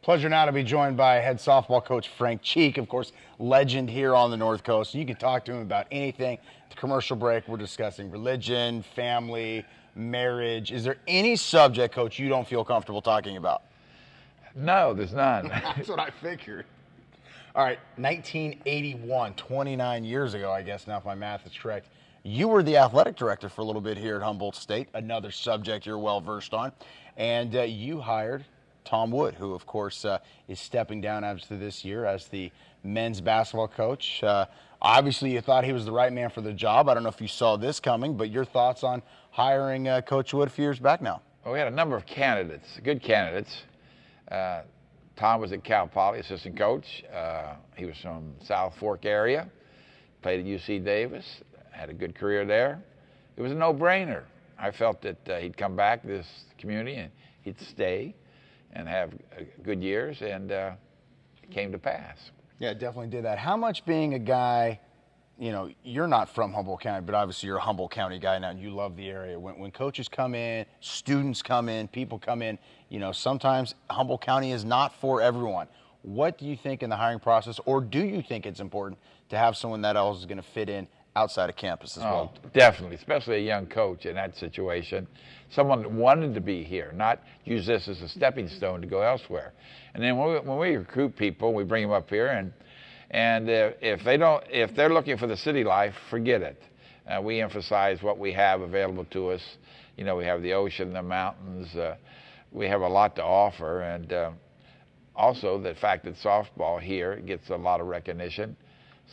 Pleasure now to be joined by head softball coach Frank Cheek, of course, legend here on the North Coast. You can talk to him about anything. The commercial break, we're discussing religion, family, marriage. Is there any subject, Coach, you don't feel comfortable talking about? No, there's none. That's what I figured. All right, 1981, 29 years ago, I guess now if my math is correct. You were the athletic director for a little bit here at Humboldt State, another subject you're well versed on, and you hired Tom Wood, who, of course, is stepping down after this year as the men's basketball coach. Obviously, you thought he was the right man for the job. I don't know if you saw this coming, but your thoughts on hiring Coach Wood a few years back now? Well, we had a number of candidates, good candidates. Tom was at Cal Poly, assistant coach. He was from South Fork area, played at UC Davis, had a good career there. It was a no-brainer. I felt that he'd come back to this community and he'd stay and have good years, and it came to pass. Yeah, it definitely did that. How much being a guy, you know, you're not from Humboldt County, but obviously you're a Humboldt County guy now, and you love the area. When coaches come in, students come in, people come in, you know, sometimes Humboldt County is not for everyone. What do you think in the hiring process, or do you think it's important to have someone that else is going to fit in outside of campus as well? Definitely, especially a young coach in that situation. Someone that wanted to be here, not use this as a stepping stone to go elsewhere. And then when we recruit people, we bring them up here, and if they're looking for the city life, forget it. We emphasize what we have available to us. You know, we have the ocean, the mountains. We have a lot to offer, and also the fact that softball here gets a lot of recognition,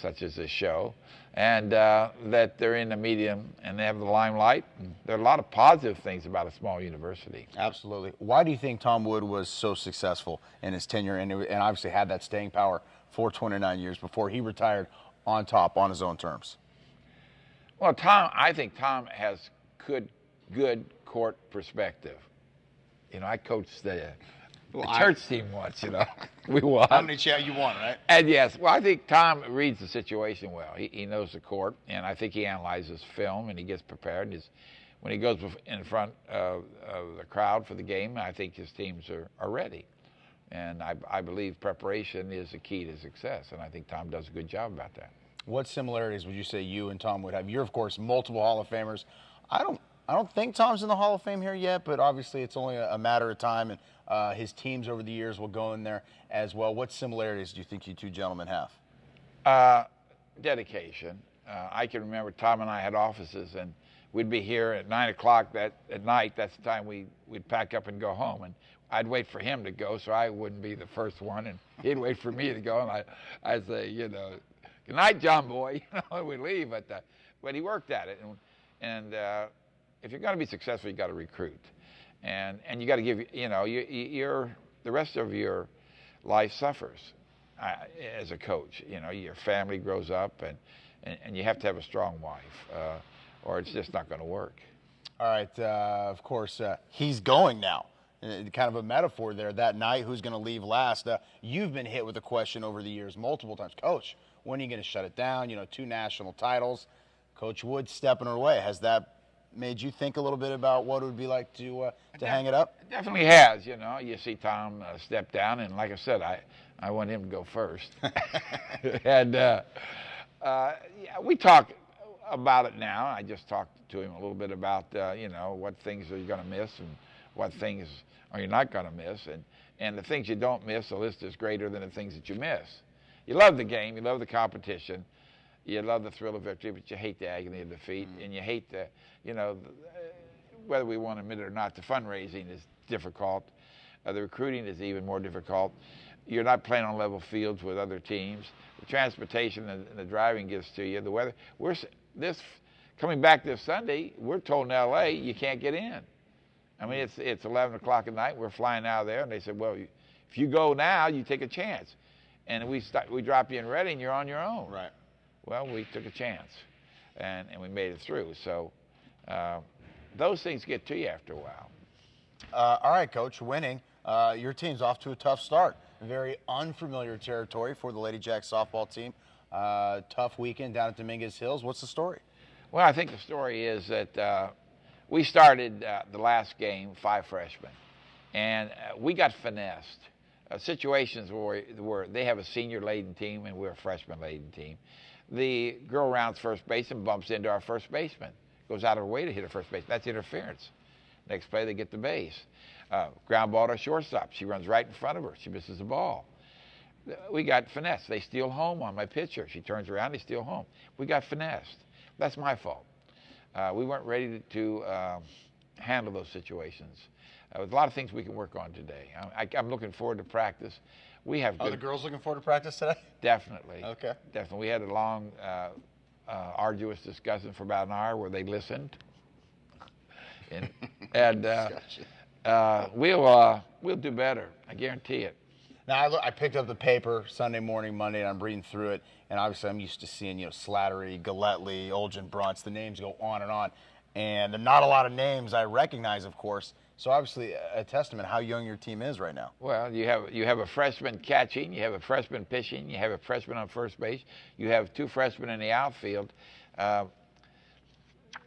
such as this show, and that they're in the medium and they have the limelight. There are a lot of positive things about a small university. Absolutely. Why do you think Tom Wood was so successful in his tenure and obviously had that staying power for 29 years before he retired on top on his own terms? Well, I think Tom has good court perspective. You know, I coached the church team once, you know. We won. How many you won, right? And yes, well, I think Tom reads the situation well. He knows the court, and I think he analyzes film and he gets prepared. When he goes in front of the crowd for the game, I think his teams are ready. And I believe preparation is the key to success, and I think Tom does a good job about that. What similarities would you say you and Tom would have? You're, of course, multiple Hall of Famers. I don't think Tom's in the Hall of Fame here yet, but obviously it's only a matter of time, and his teams over the years will go in there as well. What similarities do you think you two gentlemen have? Dedication. I can remember Tom and I had offices, and we'd be here at 9 o'clock at night. That's the time we'd pack up and go home, and I'd wait for him to go so I wouldn't be the first one, and he'd wait for me to go, and I'd say, you know, good night, John boy, you know, we'd leave, but he worked at it, and if you're going to be successful, you got to recruit, and you got to give, you know, the rest of your life suffers as a coach. You know, your family grows up, and you have to have a strong wife, or it's just not going to work. All right, of course, he's going now. Kind of a metaphor there. That night, who's going to leave last? You've been hit with a question over the years multiple times. Coach, when are you going to shut it down? You know, 2 national titles. Coach Wood stepping away. Has that made you think a little bit about what it would be like to hang it up? It definitely has. You know, you see Tom step down, and like I said, I want him to go first. And yeah, we talk about it now. I just talked to him a little bit about, you know, what things are you going to miss and what things are you not going to miss. And the things you don't miss, the list is greater than the things that you miss. You love the game. You love the competition. You love the thrill of victory, but you hate the agony of defeat, and you hate the, you know, whether we want to admit it or not, the fundraising is difficult. The recruiting is even more difficult. You're not playing on level fields with other teams. The transportation and the driving gets to you. The weather. Coming back this Sunday, we're told in L.A. you can't get in. I mean, it's 11 o'clock at night. We're flying out of there, and they said, well, if you go now, you take a chance. And we drop you in Reading, and you're on your own. Right. Well, we took a chance, and we made it through. So those things get to you after a while. All right, Coach, winning. Your team's off to a tough start. Very unfamiliar territory for the Lady Jack softball team. Tough weekend down at Dominguez Hills. What's the story? Well, I think the story is that we started the last game 5 freshmen, and we got finessed. situations where they have a senior-laden team and we're a freshman-laden team. The girl rounds first base and bumps into our first baseman. Goes out of her way to hit her first base. That's interference. Next play, they get the base. Ground ball to shortstop. She runs right in front of her. She misses the ball. We got finesse. They steal home on my pitcher. She turns around, they steal home. We got finessed. That's my fault. We weren't ready to handle those situations. There's a lot of things we can work on today. I'm looking forward to practice. We have Are the girls looking forward to practice today? Definitely. Okay. Definitely. We had a long, arduous discussion for about an hour where they listened. And we'll do better. I guarantee it. Now, I picked up the paper Sunday morning, Monday, and I'm reading through it. And obviously, I'm used to seeing, Slattery, Galletly, Olgin Brunts. The names go on. And there are not a lot of names I recognize, of course. So obviously, a testament how young your team is right now. Well, you have a freshman catching, you have a freshman pitching, you have a freshman on first base, you have 2 freshmen in the outfield.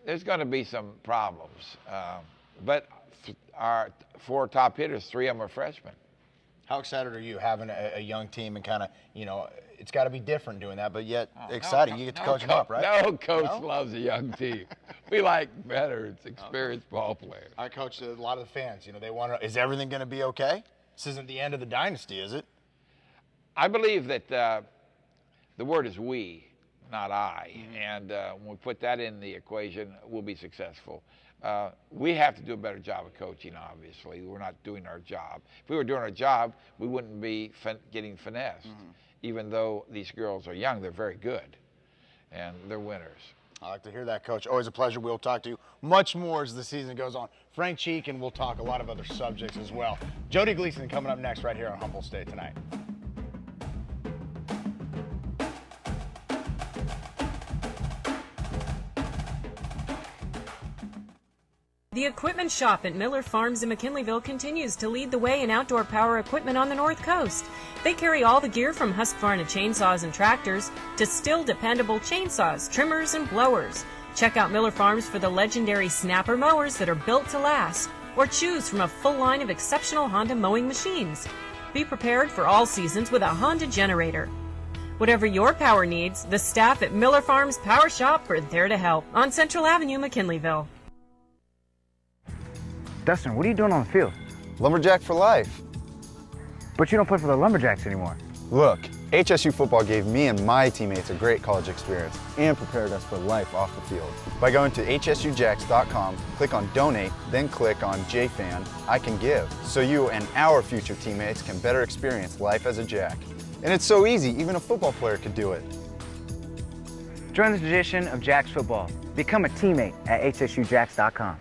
There's going to be some problems. But our 4 top hitters, 3 of them are freshmen. How excited are you having a young team and kind of, it's got to be different doing that, but yet exciting. You get to coach them up, right? No coach loves a young team. We like veterans, experienced ball players. I coach a lot of the fans. They want to, is everything going to be okay? This isn't the end of the dynasty, is it? I believe that the word is we, not I. Mm-hmm. And when we put that in the equation, we'll be successful. We have to do a better job of coaching, obviously. We're not doing our job. If we were doing our job, we wouldn't be getting finessed. Mm-hmm. Even though these girls are young, they're very good, and they're winners. I like to hear that, Coach. Always a pleasure. We'll talk to you much more as the season goes on. Frank Cheek, and we'll talk a lot of other subjects as well. Jody Gleason coming up next right here on Humboldt State Tonight. The equipment shop at Miller Farms in McKinleyville continues to lead the way in outdoor power equipment on the North Coast. They carry all the gear from Husqvarna chainsaws and tractors to still dependable chainsaws, trimmers, and blowers. Check out Miller Farms for the legendary snapper mowers that are built to last, or choose from a full line of exceptional Honda mowing machines. Be prepared for all seasons with a Honda generator. Whatever your power needs, the staff at Miller Farms Power Shop are there to help on Central Avenue, McKinleyville. Dustin, what are you doing on the field? Lumberjack for life. But you don't play for the Lumberjacks anymore. Look, HSU football gave me and my teammates a great college experience and prepared us for life off the field. By going to hsujacks.com, click on Donate, then click on JFan, I Can Give, so you and our future teammates can better experience life as a Jack. And it's so easy, even a football player could do it. Join the tradition of Jacks football. Become a teammate at hsujacks.com.